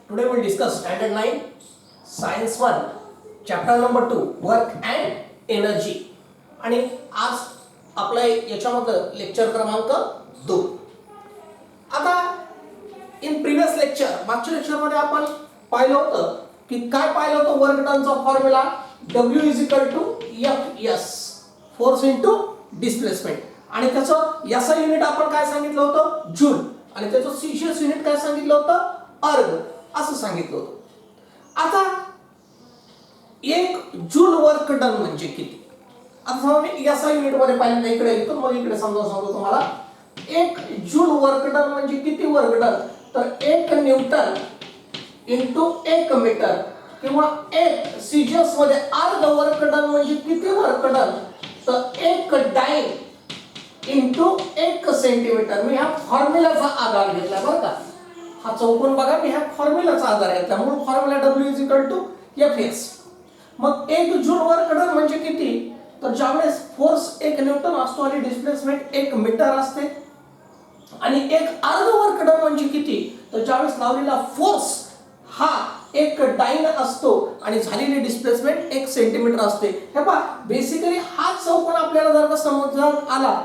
Today we will discuss Standard 9, Science 1, Chapter number 2, Work and Energy. आणि आज आपला याच्यामध्ये लेक्चर क्रमांक 2. आता इन प्रीवियस लेक्चर मागच्या लेक्चरमध्ये आपण पाहिलं होतं की काय पाहिलं होतं वर्क डनचा formula W F S force into displacement आणि त्याचं याचा युनिट आपण काय सांगितलं होतं जूल आणि त्याचं सेल्सियस युनिट काय सांगितलं होतं अर्ग असं सांगितलं होतं. आता एक जूल वर्क डन म्हणजे किती. आता मी याचा युनिट मध्ये पहिल्यांदा इकडे येतो मग इकडे समजावून सांगतो तुम्हाला. एक जूल वर्क डन म्हणजे किती वर्क डन तर 1 न्यूटन इंटू 1 मीटर किंवा 1 सेल्सियस मध्ये अर्ध वर्क डन म्हणजे किती वर्क डन तर 1 डाइन इंटू 1 सेंटीमीटर. मी ह्या फॉर्म्युलाचा आधार घेतला बरं का. हा चौकोन बघा मी ह्या फॉर्म्युलाचा आधार घेतला म्हणून फॉर्म्युला W Fs. मग 1 जूल वर्क डन म्हणजे किती तर ज्यावेळेस फोर्स 1 न्यूटन असतो आणि डिस्प्लेसमेंट 1 मीटर असते आणि 1 अर्ध वर्क डन म्हणजे किती तर ज्यावेळेस लावलेला फोर्स हा 1 डाइन असतो आणि झालेली डिस्प्लेसमेंट 1 सेंटीमीटर असते. हे पहा बेसिकली हा चौकोन आपल्याला जर का समजण्यात आला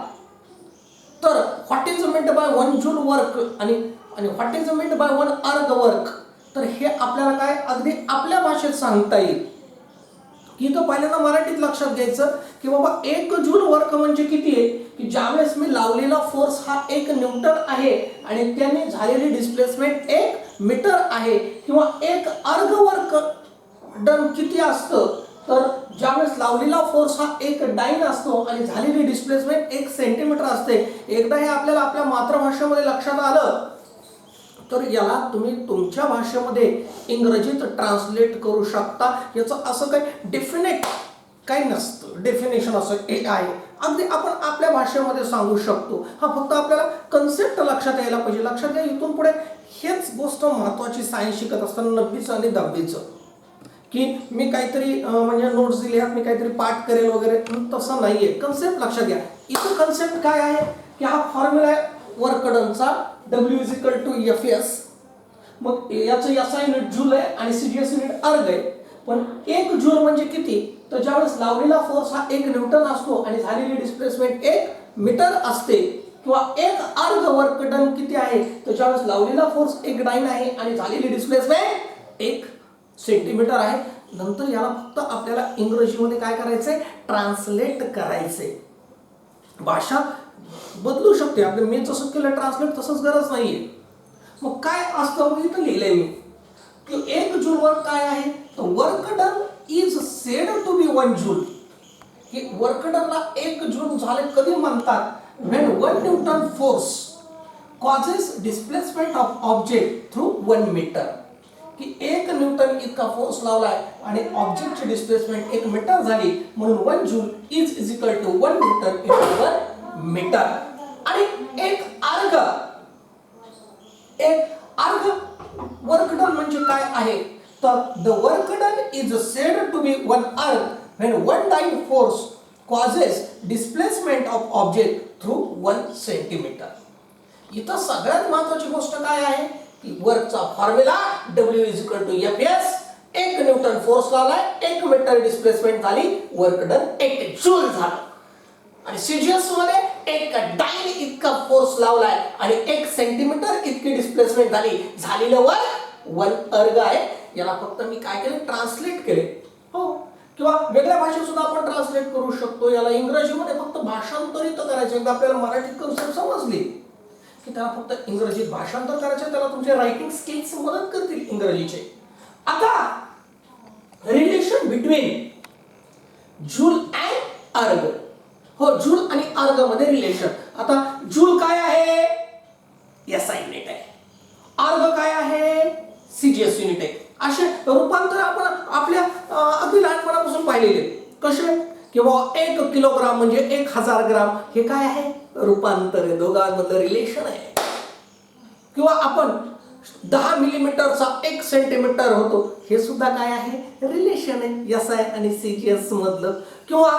तर what is meant by 1 joule work आणि व्हॉट इज मेंट बाय 1 अर्ध वर्क तर हे आपल्याला काय अगदी आपल्या भाषेत सांगता येईल की तो पहिल्यांदा मराठीत लक्षात घ्यायचं की बाबा 1 जूल वर्क म्हणजे किती आहे की ज्यावेळेस मी लावलेला फोर्स हा 1 न्यूटन आहे आणि त्याने झालेली डिस्प्लेसमेंट 1 मीटर आहे किंवा 1 अर्ध वर्क डन किती असतं तर ज्यावेळेस लावलेला फोर्स हा 1 डाइन असतो आणि झालेली डिस्प्लेसमेंट 1 सेंटीमीटर असते. एकदा हे आपल्याला आपल्या मातृभाषेमध्ये लक्षात आलं तर याला तुम्ही तुमच्या भाषेमध्ये इंग्रजीत ट्रान्सलेट करू शकता. याचं असं काही डेफिनेट काही नसतं. डेफिनेशन असं आहे अगदी आपण आपल्या भाषेमध्ये सांगू शकतो. हा फक्त आपल्याला कन्सेप्ट लक्षात यायला पाहिजे. लक्षात घ्या इथून पुढे हेच गोष्ट महत्त्वाची सायन्स शिकत असताना 9वीचं आणि 10वीचं की मी काहीतरी म्हणजे नोट्स दिल्या मी काहीतरी पाठ करेल वगैरे तसं नाहीये. कन्सेप्ट लक्षात घ्या. इथं कन्सेप्ट काय आहे की हा फॉर्म्युला आहे वर्क डनचा W Fs. मग याचा युनिट जूल आहे आणि सेल्सियस युनिट अर्ग आहे. पण 1 जूल म्हणजे किती तर ज्यावेळेस लावलेला फोर्स हा 1 न्यूटन असतो आणि झालेली डिस्प्लेसमेंट 1 मीटर असते किंवा 1 अर्ध वर्क डन किती आहे तर ज्यावेळेस लावलेला फोर्स 1 डाइन आहे आणि झालेली डिस्प्लेसमेंट 1 सेंटीमीटर आहे. नंतर याला फक्त आपल्याला इंग्रजीमध्ये काय करायचंय ट्रान्सलेट करायचंय. भाषा बदलू शकते आपल्या मी जसं केलं ट्रान्सलेट तसंच गरज नाहीये. मग काय असतं इथं लिहिलंय मी की 1 जूल वर्क काय आहे तर work done is said to be 1 joule. की वर्क डनला 1 जूल झाले कधी म्हणतात when 1 newton force causes displacement of object through 1 metre. की 1 न्यूटन इतका फोर्स लावलाय आणि ऑब्जेक्टची डिस्प्लेसमेंट 1 मीटर झाली म्हणून 1 joule is equal to 1 newton into 1 metre. आणि एक अर्ग वर्क डन म्हणजे काय आहे तर the work done is said to be 1 erg when 1 dyne force causes displacement of object through 1 centimetre. इथं सगळ्यात महत्त्वाची गोष्ट काय आहे की वर्कचा formula W Fs. 1 newton force लावलाय 1 मीटर डिस्प्लेसमेंट झाली वर्क डन 1 जूल झालं आणि सेल्सियस मध्ये 1 डाइन इतका फोर्स लावलाय आणि 1 सेंटीमीटर इतकी डिस्प्लेसमेंट झाली झालेलं वर्क 1 अर्ग आहे. याला फक्त मी काय केलं ट्रान्सलेट केले हो किंवा वेगळ्या भाषेत सुद्धा आपण ट्रान्सलेट करू शकतो. याला इंग्रजीमध्ये फक्त भाषांतरित करायचं. एकदा आपल्याला मराठीत कन्सेप्ट समजली की त्याला फक्त इंग्रजीत भाषांतर करायचं त्याला तुमचे रायटिंग स्किल्स मदत करतील इंग्रजीचे. आता रिलेशन बिटवीन जूल अँड अर्ग हो जूल आणि अर्ग मध्ये रिलेशन. आता जूल काय आहे याचा युनिट आहे. अर्ग काय आहे सेल्सियस युनिट आहे. असे रूपांतर आपण आपल्या अगदी लहानपणापासून पाहिलेले कसे किंवा 1 किलोग्राम म्हणजे 1000 ग्राम हे काय आहे रूपांतर आहे दोघांमधलं रिलेशन आहे. किंवा आपण 10 मिलीमीटरचा 1 सेंटीमीटर होतो हे सुद्धा काय आहे रिलेशन आहे याचा आहे आणि सेल्सियस मधलं. किंवा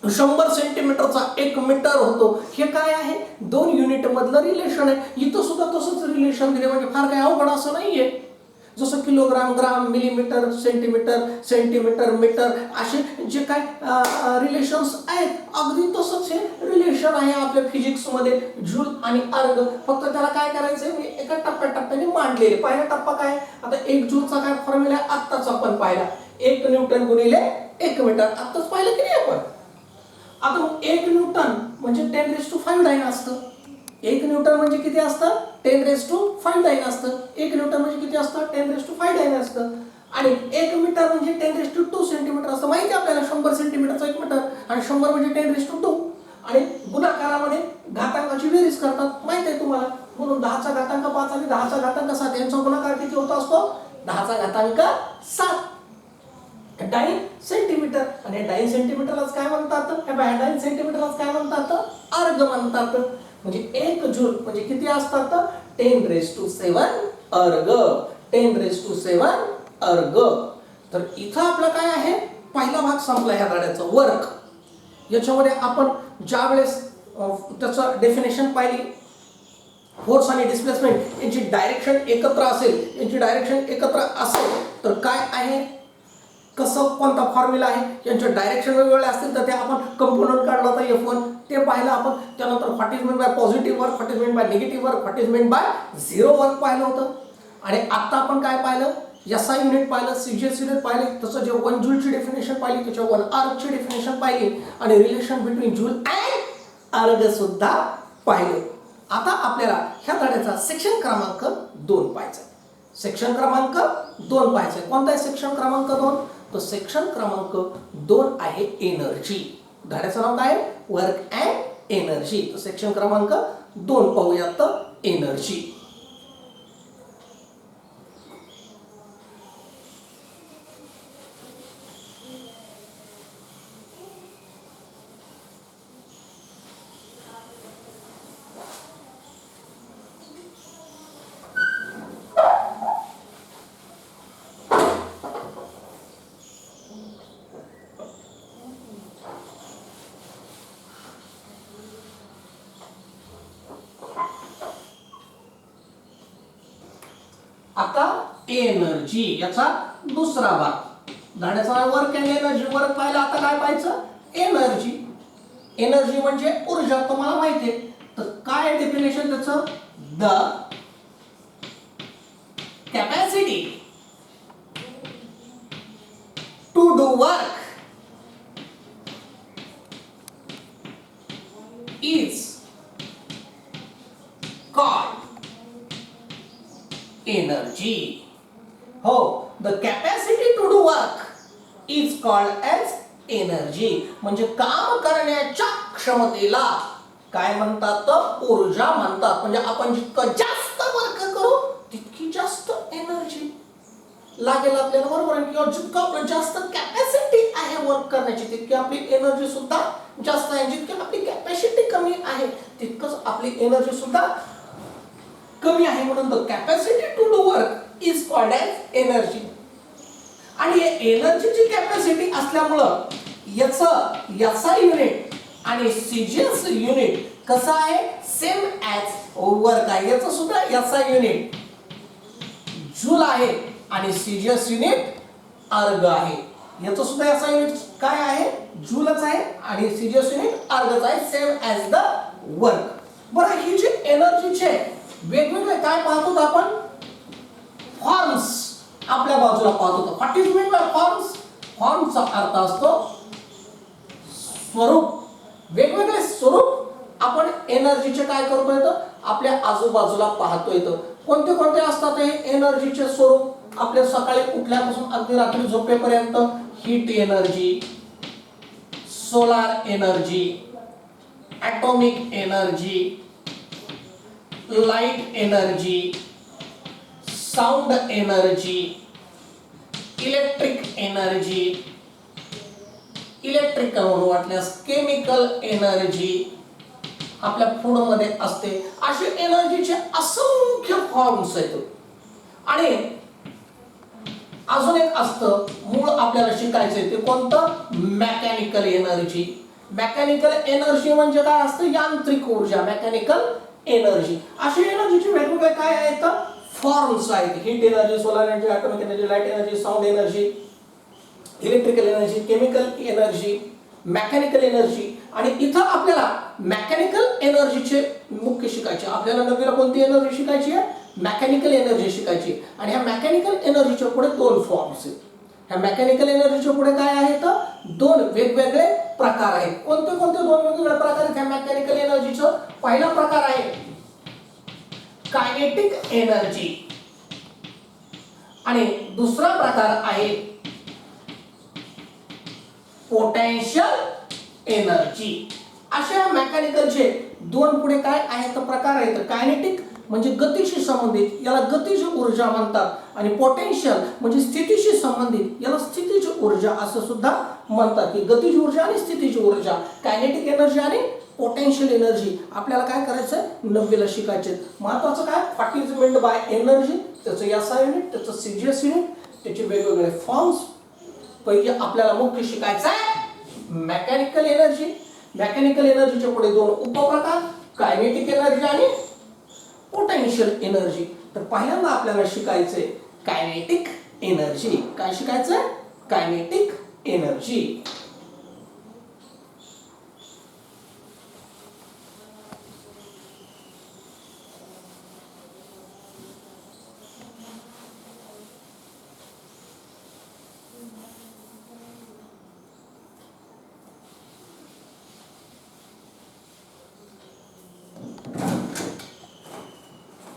100 सेंटीमीटरचा 1 मीटर होतो हे काय आहे 2 युनिट मधलं रिलेशन आहे. इथं सुद्धा तसंच रिलेशन दिले म्हणजे फार काही अवघड असं नाहीये. जसं किलोग्राम, ग्राम, मिलीमीटर, सेंटीमीटर, मीटर असे जे काय रिलेशन्स आहेत, अगदी तसंच हे रिलेशन आहे आपल्या फिजिक्समध्ये जूल आणि अर्ग. फक्त त्याला काय करायचंय, मी एका टप्प्याटप्प्याने मांडलेले. पहिला टप्पा काय, आता 1 जूलचा काय फॉर्म्युला आहे, आत्ताच आपण पाहिला, 1 न्यूटन गुणिले 1 मीटर, आत्ताच पाहिलं की नाही आपण. आता 1 न्यूटन म्हणजे 10⁵ डायन असतं. 1 न्यूटन म्हणजे किती असतं, 10⁵ डायन असतं. 1 न्यूटन म्हणजे किती असतं, 10⁵ डायन असतं. आणि 1 मीटर म्हणजे 10⁵2 सेंटीमीटर असतं. माहिती आपल्याला 100 सेंटीमीटरचा 1 मीटर, आणि 100 म्हणजे 10⁵2. आणि गुणाकारामध्ये घातांकाची बेरीज करतात, माहिती आहे तुम्हाला. म्हणून 10चा घातांक 5 आणि 10चा घातांक 7 यांचा गुणाकार किती होत असतो, 10चा घातांक 7 डाइन सेंटीमीटर. आणि डाइन सेंटीमीटरलाच काय म्हणतात, डाइन सेंटीमीटरलाच काय म्हणतात, अर्ग म्हणतात. म्हणजे 1 जूल म्हणजे किती असतात, 10⁷ अर्ग, 10⁷ अर्ग. तर इथं आपलं काय आहे, पहिला भाग संपला ह्या धड्याचा, वर्क. याच्यामध्ये आपण ज्या वेळेस त्याचं डेफिनेशन पाहिली, फोर्स आणि डिस्प्लेसमेंट यांची डायरेक्शन एकत्र असेल तर काय आहे, कसं, कोणता फॉर्म्युला आहे, यांचे डायरेक्शन वेगवेगळे असतील तर ते आपण कंपोनंट काढला होता F1, ते पाहिलं आपण. त्यानंतर what is meant by positive work, what is meant by negative work, what is meant by zero work पाहिलं होतं. आणि आता आपण काय पाहिलं, SI युनिट पाहिलं, CGS युनिट पाहिले, तसं जे 1 जूलची डेफिनेशन पाहिली, त्याच्या 1 अर्गची डेफिनेशन पाहिली, आणि रिलेशन बिटवीन जूल अँड अर्ग सुद्धा पाहिलं. आता आपल्याला ह्या धड्याचा सेक्शन क्रमांक 2 पाहायचा. सेक्शन क्रमांक 2 पाहायचा. कोणता आहे सेक्शन क्रमांक 2? तो सेक्शन क्रमांक 2 आहे एनर्जी. धड्याचं नाव काय, वर्क अँड एनर्जी. तो सेक्शन क्रमांक 2 पाहूयात, एनर्जी. आता एनर्जी याचा दुसरा भाग, धड्याचा वर्क अँड एनर्जी. वर्क पाहिलं, आता काय पाहायचं, एनर्जी. एनर्जी म्हणजे ऊर्जा, तुम्हाला माहिती आहे. तर काय डेफिनेशन त्याचं, the capacity to do work is called energy. हो, the capacity to do work is called as energy. म्हणजे काम करण्याच्या क्षमतेला काय म्हणतात, ऊर्जा म्हणतात. म्हणजे आपण जितकं जास्त वर्क करू तितकी जास्त एनर्जी लागेल आपल्याला, बरोबर आहे. किंवा जितकं आपलं जास्त कॅपॅसिटी आहे वर्क करण्याची, तितकी आपली एनर्जी सुद्धा जास्त आहे. जितकी आपली कॅपॅसिटी कमी आहे तितकंच आपली एनर्जी सुद्धा कमी आहे. म्हणून the capacity to do work is called as energy. आणि एनर्जीची कॅपॅसिटी असल्यामुळं याचं SI युनिट आणि CGS युनिट कसं आहे, सेम ॲज वर्क आहे. याचं सुद्धा SI युनिट जूल आहे आणि CGS युनिट अर्ग आहे. याचं सुद्धा SI युनिट काय आहे, जूलच आहे, आणि CGS युनिट अर्गच आहे, सेम ॲज द वर्क. बरं, ही जी एनर्जीचे वेगवेगळे काय पाहतो आपण, फॉर्म्स आपल्या बाजूला पाहतो. What is mean by forms, फॉर्मचा अर्थ असतो स्वरूप. वेगवेगळे स्वरूप आपण एनर्जीचे काय करतो येतं, आपल्या आजूबाजूला पाहतो येतं. कोणते कोणते असतात हे एनर्जीचे स्वरूप, आपल्या सकाळी उठल्यापासून अगदी रात्री झोपेपर्यंत, heat energy, solar energy, atomic energy, light energy, sound energy, electric energy, electrical म्हणून वाटल्यास केमिकल एनर्जी आपल्या फूड मध्ये असते. असे एनर्जीचे असंख्य फॉर्म्स आहेत. आणि अजून एक असतं मूळ आपल्याला शिकायचंय, ते कोणतं, मेकॅनिकल एनर्जी. मेकॅनिकल एनर्जी म्हणजे काय असतं, यांत्रिक ऊर्जा, मेकॅनिकल एनर्जी. अशी एनर्जीचे वेगवेगळे काय आहेत, फॉर्म्स आहेत. Heat energy, solar energy, atomic energy, light energy, sound energy, electrical energy, chemical energy, mechanical energy. आणि इथं आपल्याला मेकॅनिकल एनर्जीचे मुख्य शिकायचे. आपल्याला नवीला कोणती एनर्जी शिकायची आहे? मेकॅनिकल एनर्जी शिकायची. आणि ह्या मेकॅनिकल एनर्जीच्या पुढे दोन फॉर्म्स आहेत. ह्या मेकॅनिकल एनर्जीच्या पुढे काय आहेत? दोन वेगवेगळे प्रकार आहेत. कोणते कोणते दोन वेगवेगळे प्रकार आहेत ह्या मेकॅनिकल एनर्जीचं? पहिला प्रकार आहे कायनेटिक एनर्जी आणि दुसरा प्रकार आहे पोटेन्शियल एनर्जी. अशा मेकॅनिकलचे दोन पुढे काय आहेत प्रकार आहेत? कायनेटिक म्हणजे गतीशी संबंधित, याला गतीज ऊर्जा म्हणतात. आणि पोटेन्शियल म्हणजे स्थितीशी संबंधित, याला स्थितीज ऊर्जा असं सुद्धा म्हणतात. की गतीज ऊर्जा आणि स्थितीज ऊर्जा, कायनेटिक एनर्जी आणि पोटेन्शियल एनर्जी आपल्याला काय करायचं? 9वीला शिकायचे. महत्वाचं काय? What is meant by energy, त्याचं एसआय युनिट, त्याचं सीजीएस युनिट, त्याचे वेगवेगळे फॉर्म्स. पहिले आपल्याला मुख्य शिकायचं आहे मेकॅनिकल एनर्जी. मेकॅनिकल एनर्जीच्या पुढे दोन उपप्रकार, कायनेटिक एनर्जी आणि पोटेन्शियल एनर्जी. तर पहिल्यांदा आपल्याला शिकायचंय कायनेटिक एनर्जी. काय शिकायचंय? Kinetic energy.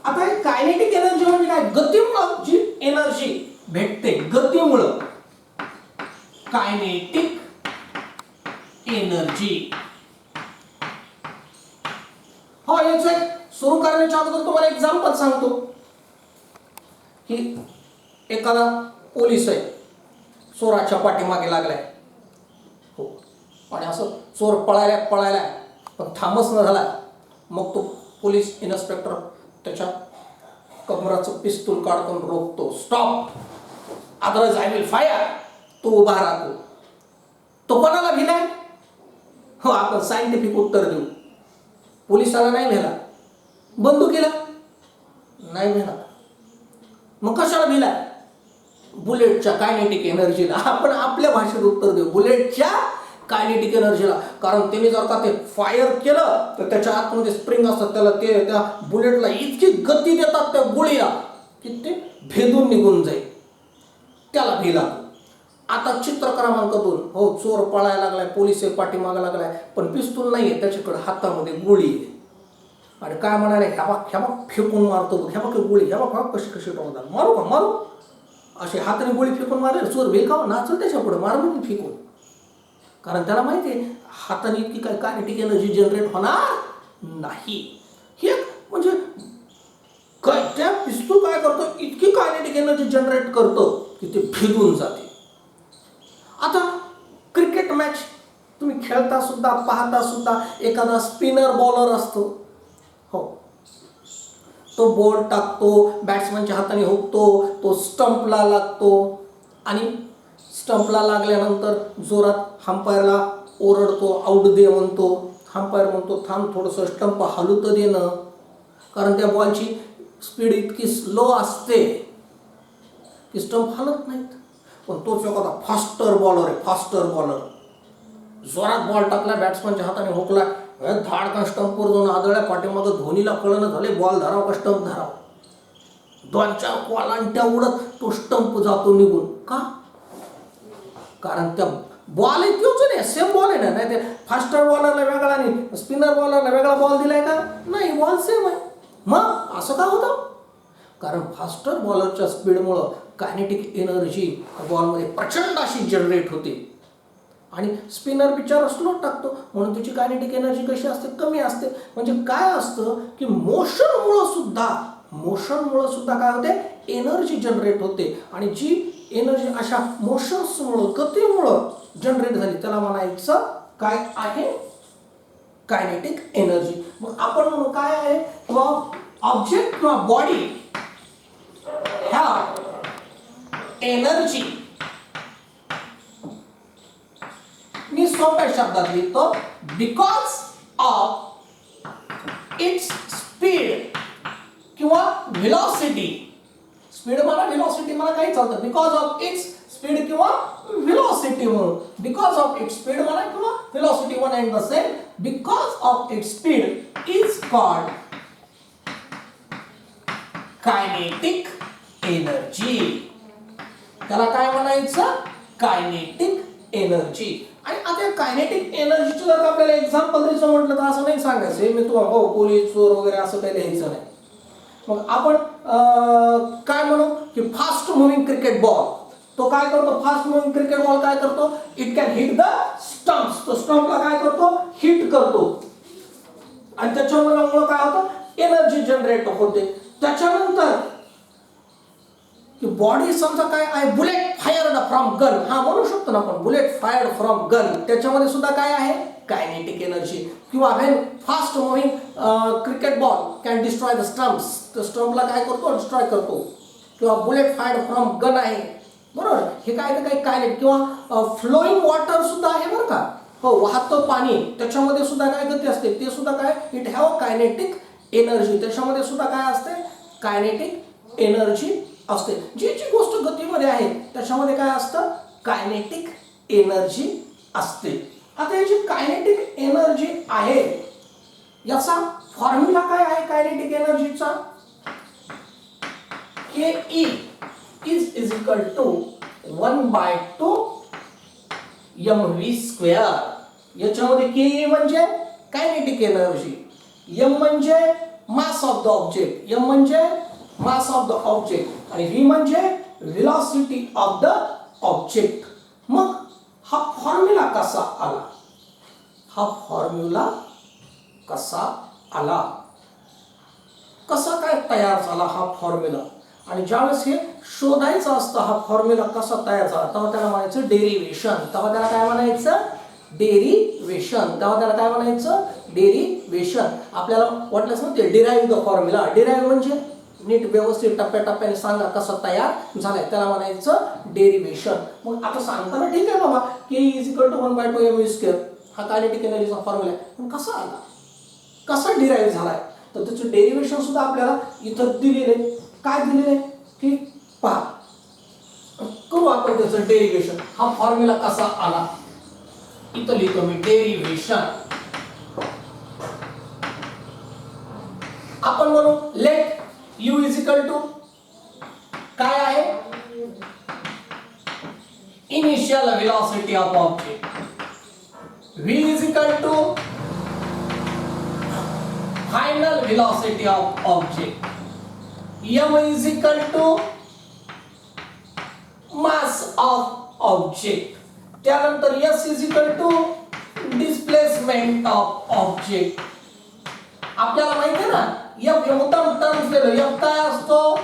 आता कायनेटिक एनर्जी म्हणजे काय? गतीमुळे जी एनर्जी भेटते, गतीमुळे कायनेटिक एनर्जी. हो, याचं सुरू करण्याच्या अगोदर तुम्हाला एक्झाम्पल सांगतो की एखादा पोलीस आहे, चोराच्या पाठीमागे लागलाय. हो, आणि असं चोर पळायला पण थांबच न झाला. मग तो पोलीस इन्स्पेक्टर त्याच्या कमराचं पिस्तूल काढून रोखतो. Stop, otherwise I will fire. तो उभा राहतो. तो कोणाला भिलाय? हो, आपण सायंटिफिक उत्तर देऊ. पोलिसाला नाही भेला, बंदुकीला नाही भेला, मग कशाला भिलाय? बुलेटच्या कायनेटिक एनर्जीला. आपण आपल्या भाषेत उत्तर देऊ, बुलेटच्या कायनेटिक एनर्जीला. कारण त्यांनी जर का ते फायर केलं तर त्याच्या आतमध्ये स्प्रिंग असतात, त्याला ते त्या बुलेटला इतकी गती देतात त्या गोळीला की ते भेदून निघून जाईल. त्याला भिला. आता चित्र क्रमांक 2. हो, चोर पळायला लागलाय, पोलीस पाठीमागा लागलाय, पण पिस्तूल नाहीये त्याच्याकडे, हातामध्ये गोळी आहे. आणि काय म्हणाले? ह्या फेकून मारतो, ह्या गोळी, ह्या कशी कशी टोकतात, मारू का मारू? असे हाताने गोळी फेकून मारले, चोर भिलकाव नाचल त्याच्या पुढे, मार म्हणून फेकून. कारण त्याला माहिती आहे हाताने इतकी काय कायनेटिक एनर्जी जनरेट होणार नाही. हे म्हणजे काय, त्या पिस्तूल काय करतो? इतकी कायनेटिक एनर्जी जनरेट करतो की ते भिजून जाते. आता क्रिकेट मॅच तुम्ही खेळता सुद्धा, पाहता सुद्धा, एखादा स्पिनर बॉलर असतो. हो, तो बॉल टाकतो, बॅट्समनच्या हाताने हुकतो, तो स्टंपला लागतो आणि स्टंपला लागल्यानंतर जोरात हंपायरला ओरडतो, आउट दे म्हणतो. हंपायर म्हणतो थांब, थोडंसं स्टंप हलू तर देणं, कारण त्या बॉलची स्पीड इतकी स्लो असते की स्टंप हलत नाहीत. पण तोच एखादा फास्टर बॉलर आहे, फास्टर बॉलर जोरात बॉल टाकला, बॅट्समनच्या हाताने हुकला, धाडकन स्टंपवर जाऊन आदळल्या. पाठीमागं धोनीला कळणं झाले बॉल धराव का स्टंप धराव. 2-4 कॉलांट्या उडत तो स्टंप जातो निघून. का? कारण त्या बॉल आहे तोच नाही, सेम बॉल आहे ना. नाही ते फास्टर बॉलरला वेगळा आणि स्पिनर बॉलरला वेगळा बॉल दिलाय का? नाही, बॉल सेम आहे. मग असं का होतं? कारण फास्टर बॉलरच्या स्पीडमुळं कायनेटिक एनर्जी बॉलमध्ये प्रचंड अशी जनरेट होते आणि स्पिनर बिचारा स्लो टाकतो म्हणून त्याची कायनेटिक एनर्जी कशी असते? कमी असते. म्हणजे काय असतं की मोशनमुळं सुद्धा काय होते? एनर्जी जनरेट होते. आणि जी एनर्जी अशा मोशन्समुळं, गतीमुळं जनरेट झाली त्याला म्हणायचं काय आहे? Kinetic energy. मग आपण म्हणू काय आहे? किंवा ऑब्जेक्ट किंवा बॉडी ह्या एनर्जी मी सोप्या शब्दात लिहितो, बिकॉज ऑफ इट्स स्पीड किंवा व्हेलॉसिटी स्पीड म्हणा व्हेलॉसिटी म्हणा काही चालतं, बिकॉज ऑफ इट्स स्पीड किंवा व्हेलॉसिटी म्हणून, बिकॉज ऑफ इट्स स्पीड म्हणा किंवा velocity one and the same, because of its speed is called kinetic energy. त्याला काय म्हणायचं? Kinetic energy. आणि आता कायनेटिक एनर्जीचं जर आपल्याला एक्झाम्पल द्यायचं म्हटलं तर असं नाही सांगायचं मी तुम्हाला हो पोलीस चोर वगैरे असं काही लिहायचं नाही. मग आपण काय म्हणू की फास्ट मुव्हिंग क्रिकेट बॉल, तो काय करतो? फास्ट मुव्हिंग क्रिकेट बॉल काय करतो? It can hit the stumps. तो स्टंपला काय करतो? हिट करतो आणि त्याच्यामुळे काय होतं? एनर्जी जनरेट होते. त्याच्यानंतर की बॉडी समजा काय आहे? बुलेट फायर्ड फ्रॉम गन, हा म्हणू शकतो ना आपण बुलेट फायर्ड फ्रॉम गन, त्याच्यामध्ये सुद्धा काय आहे? Kinetic energy. किंवा when fast moving cricket ball can destroy the stumps, तर स्टंपला काय करतो? डिस्ट्रॉय करतो. किंवा बुलेट फायर्ड फ्रॉम गन आहे, बरोबर, हे काय तर काही कायनेटिक. किंवा फ्लोईंग वॉटर सुद्धा आहे बरं का, हो वाहतं पाणी, त्याच्यामध्ये सुद्धा काय गती असते, ते सुद्धा काय? It have kinetic energy. त्याच्यामध्ये सुद्धा काय असते? कायनेटिक एनर्जी असते. जी जी गोष्ट गतीमध्ये आहे त्याच्यामध्ये काय असतं? कायनेटिक एनर्जी असते. आता ही जी कायनेटिक एनर्जी आहे याचा फॉर्म्युला काय आहे kinetic एनर्जीचा? ke is equal to 1/2 mv². याच्यामध्ये ke म्हणजे कायनेटिक एनर्जी, m म्हणजे mass of the object, m म्हणजे मास ऑफ द ऑब्जेक्ट आणि v म्हणजे व्हेलॉसिटी ऑफ द ऑब्जेक्ट. मग हा फॉर्म्युला कसा आला? हा फॉर्म्युला कसा आला? कसा काय तयार झाला हा फॉर्म्युला? आणि ज्यावेळेस हे शोधायचं असतं हा फॉर्म्युला कसा तयार झाला, तेव्हा त्याला म्हणायचं डेरिव्हेशन. तेव्हा त्याला काय म्हणायचं? डेरिव्हेशन. तेव्हा त्याला काय म्हणायचं? डेरिव्हेशन. आपल्याला वाटलंच ना ते डिराइव्ह द फॉर्म्युला. डिराइव्ह म्हणजे नीट व्यवस्थित टप्प्याटप्प्याने सांगा कसा तयार झालाय, त्याला म्हणायचं डेरिव्हेशन. मग आता सांगताना ठीक आहे बाबा के इज इक्वल टू 1/2 mv², हा कायनेटिक एनर्जीचा फॉर्म्युला आहे, पण कसा आला, कसा डिराइव्ह झालाय? तर त्याचं डेरिव्हेशन सुद्धा आपल्याला इथं दिलेले. काय दिलेले की पहा, करू आपण त्याचं डेरिव्हेशन. हा फॉर्म्युला कसा आला इथं लिहितो मी, डेरिव्हेशन. आपण म्हणू let u is equal to काय आहे? Initial velocity of object. v is equal to final velocity of object. m is equal to mass of object. त्यानंतर s is equal to displacement of object. आपल्याला माहिती आहे ना F हे मुद्दाम terms दिलं. F काय असतो?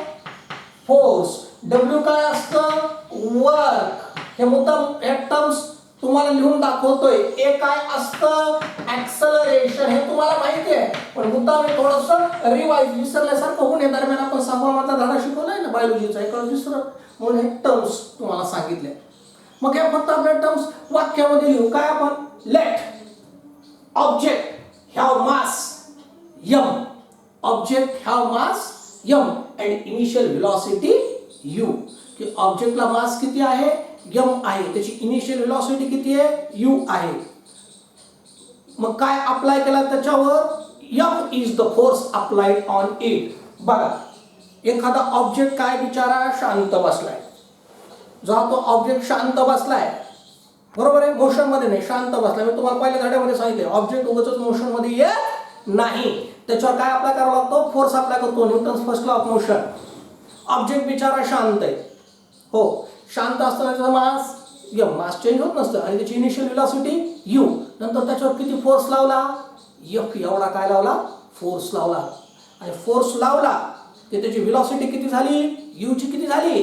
फोर्स. W काय असतं? वर्क. हे मुद्दाम हे टर्म्स तुम्हाला लिहून दाखवतोय. A काय असतं? ऍक्सलरेशन. हे तुम्हाला माहिती आहे, पण मुद्दाम हे थोडंसं रिवाइज विसरल्यासारखं होऊन या दरम्यान आपण 6वा मधला धडा शिकवलाय ना बायोलॉजीचा, एक विसरत म्हणून हे टर्म्स तुम्हाला सांगितले. मग हे फक्त आपल्या टर्म्स वाक्यामध्ये लिहू. काय आपण? Let object have mass m, object have mass m and initial velocity u. की ऑब्जेक्टला मास किती आहे? m आहे. त्याची इनिशियल व्हेलॉसिटी किती आहे? u आहे. मग काय अप्लाय केला त्याच्यावर? F is the force applied on it. बघा, एखादा ऑब्जेक्ट काय बिचारा शांत बसलाय. जेव्हा तो ऑब्जेक्ट शांत बसलाय, बरोबर आहे, मोशन मध्ये नाही, शांत बसलाय. मी तुम्हाला पहिल्या धड्यामध्ये सांगितले ऑब्जेक्ट उगाचच मोशन मध्ये येत नाही, त्याच्यावर काय अप्लाय करावा लागतो? फोर्स अप्लाय करतो. Newton's first law of motion. Object बिचारा शांत आहे, हो, शांत असताना त्याचा मास m, मास चेंज होत नसतं आणि त्याची इनिशियल व्हेलॉसिटी u. नंतर त्याच्यावर किती फोर्स लावला? F एवढा काय लावला? फोर्स लावला. आणि फोर्स लावला की त्याची व्हेलॉसिटी किती झाली? u ची किती झाली?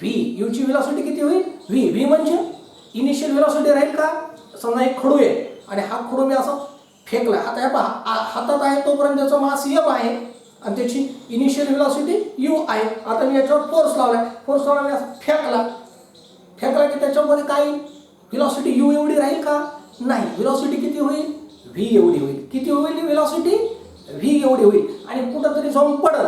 v. u ची व्हेलॉसिटी किती होईल? v. v म्हणजे इनिशियल व्हेलॉसिटी राहील का? समजा एक खडू आहे आणि हा खडू मी असं फेकला, आता हे पहा हातात आहे तोपर्यंत त्याचा मास m आहे आणि त्याची इनिशियल व्हेलॉसिटी u आहे. आता मी याच्यावर फोर्स लावलाय, फोर्स लावला मी असं फेकला की त्याच्यामध्ये काही व्हेलॉसिटी u एवढी राहील का? नाही. व्हेलॉसिटी किती होईल? v एवढी होईल. किती होईल व्हेलॉसिटी? v एवढी होईल. आणि कुठंतरी जाऊन पडल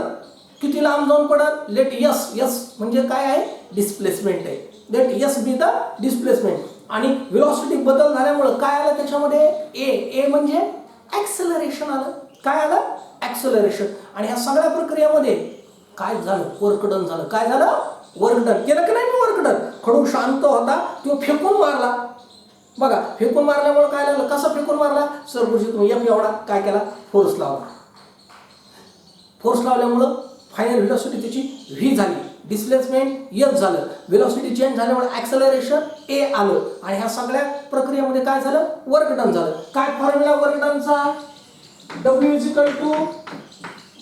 किती लांब जाऊन पडत, लेट यस, यस म्हणजे काय आहे, डिस्प्लेसमेंट आहे, let S be the displacement. आणि व्हेलॉसिटी बदल झाल्यामुळे काय आलं त्याच्यामध्ये, ए म्हणजे ॲक्सेलरेशन आलं. काय आलं, ॲक्सेलरेशन. आणि ह्या सगळ्या प्रक्रियेमध्ये काय झालं, वर्क डन झालं. काय झालं, वर्क डन केलं की नाही मी, वर्क डन. खडू शांत होता, तो फेकून मारला. बघा फेकून मारल्यामुळे काय लागलं, कसं फेकून मारला, सर गुरुजी तुम्ही एम एवढा काय केला, फोर्स लावला. फोर्स लावल्यामुळं फायनल व्हेलॉसिटी त्याची व्ही झाली, डिस्प्लेसमेंट एफ झालं, व्हेलॉसिटी चेंज झाल्यामुळे ॲक्सेलरेशन ए आलं. आणि ह्या सगळ्या प्रक्रियेमध्ये काय झालं, वर्क डन झालं. काय फॉर्म्युला वर्क डनचा, W is equal to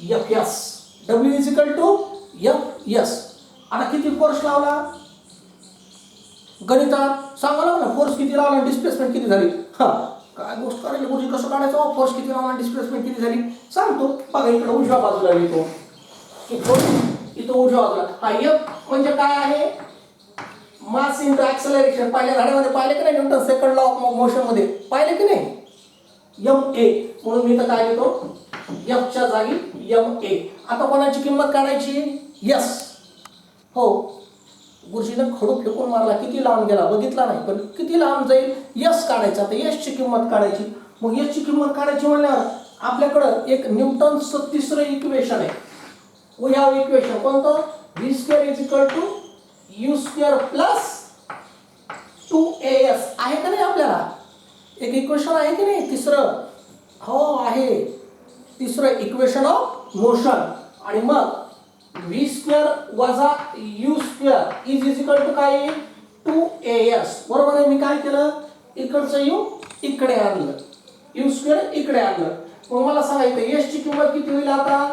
F S, W is equal to F S. आता किती फोर्स लावला, गणितात सांगा ना, फोर्स किती लावला, डिस्प्लेसमेंट किती झाली. हा काय गोष्ट करायला गुरुजी, कसं काढायचं, फोर्स किती लावला, डिस्प्लेसमेंट किती झाली सांगतो. बघा इकडे उजव्या बाजूला लिहितो, इथं उजव्या बाजूला. हा एफ म्हणजे काय आहे, मास इंटू ॲक्सेलरेशन. पहिल्या धड्यामध्ये पाहिले की नाही, Newton second law of motion मध्ये पाहिले की नाही, एम ए. म्हणून मी इथं काय लिहितो, एफच्या जागी एम ए. आता कोणाची किंमत काढायची, यस. हो गुरुजीनं खडू फेकून मारला, किती लांब गेला बघितला नाही, पण किती लांब जाईल, यस काढायचा. तर यसची किंमत काढायची. मग यसची किंमत काढायची म्हणल्यावर आपल्याकडं एक न्यूटनचं तिसरं इक्वेशन आहे. वी हॅव इक्वेशन कोणतं, V square is equal to U square plus 2as आहे का नाही, आपल्याला एक इक्वेशन आहे की नाही तिसरं, हो आहे, तिसरं इक्वेशन ऑफ मोशन. आणि मग व्ही स्क्वेअर वजा U square is equal to काय, 2as. बरोबर आहे. मी काय केलं, इकडचं यू इकडे आणलं, यू स्क्वेअर इकडे आणलं. मग मला सांगायचं एस ची किंमत किती होईल आता,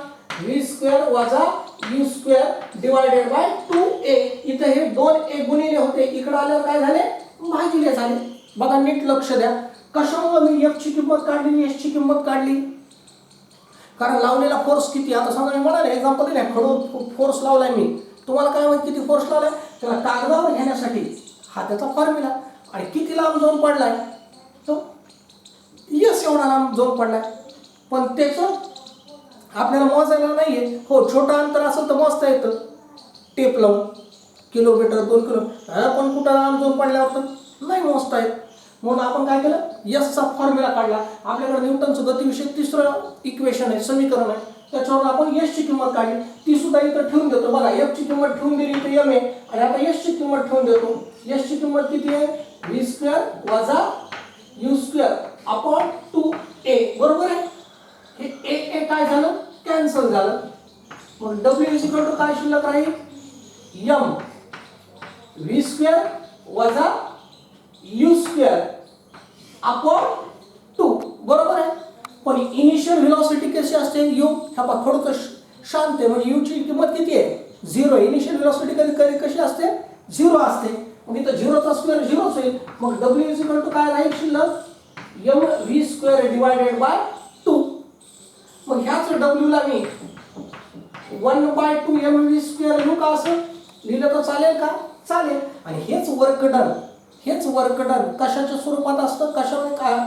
व्ही स्क्वेअर वजा U square divided bye 2a. इथं हे 2a गुणिले होते, इकडे आल्यावर काय झाले, भागिले झाले. बघा नीट लक्ष द्या, कशामुळे मी एफ ची किंमत काढली, एस ची किंमत काढली, कारण लावलेला फोर्स किती. आता समजा मी म्हणाले एक्झाम्पल दिले, खडू फोर्स लावलाय मी, तुम्हाला काय माहिती किती फोर्स लावलाय, त्याला कागदावर घेण्यासाठी हा त्याचा फॉर्म्युला. आणि किती लांब जाऊन पडलाय, तो यस एवढा लांब जाऊन पडलाय. पण त्याचं आपल्याला मोजायला नाहीये. हो छोटं अंतर असेल तर मोजता येतं टेप लावून, किलोमीटर 2 किलो. पण कुठं लांब जाऊन पडल्यावर तर नाही मोजता येत. म्हणून आपण काय केलं, यसचा फॉर्म्युला काढला. आपल्याकडे न्यूटनचं गतीविषयक तिसरं इक्वेशन आहे, समीकरण आहे, त्याच्यावर आपण यसची किंमत काढली, ती सुद्धा इथं ठेवून देतो. बघा एफची किंमत ठेवून दिली तर एम आहे, आणि आता यसची किंमत ठेवून देतो. यसची किंमत किती आहे, व्ही स्क्वेअर वजा यू स्क्वेअर अपॉन 2a. बरोबर आहे. हे ए काय झालं, कॅन्सल झालं. मग डब्ल्यू इज इक्वल टू काय शिल्लक राहील, एम व्ही स्क्वेअर वजा यू स्क्वेअर अपॉन 2. बरोबर आहे. पण इनिशियल व्हेलॉसिटी कशी असते, यू ह्या थोडंसं शांत आहे, म्हणजे यूची किंमत किती आहे, 0. इनिशियल व्हेलॉसिटी कधी कशी असते, 0 असते. मग इथं 0चा स्क्वेअर 0च होईल. मग डब्ल्यू इज इक्वल टू काय राहील शिल्लक, M V square divided by 2. मग ह्याच डब्ल्यू ला मी 1/2 एम व्ही स्क्वेअर लिहू का, असं लिहिलं तर चालेल का, चालेल. आणि हेच वर्क डन कशाच्या स्वरूपात असतं, कशामध्ये काय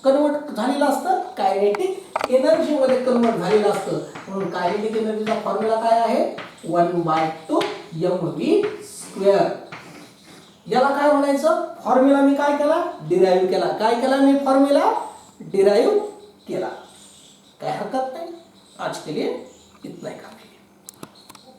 कन्वर्ट झालेलं असतं, कायनेटिक एनर्जी मध्ये कन्वर्ट झालेलं असतं. म्हणून कायनेटिक एनर्जीचा फॉर्म्युला काय आहे, 1/2 एम व्ही स्क्वेअर. याला काय म्हणायचं, फॉर्म्युला मी काय केला, डिराईव्ह केला. काय केला मी, फॉर्म्युला डिराईव्ह केला. काय हरकत नाही. आज के लिए इतना ही काफी.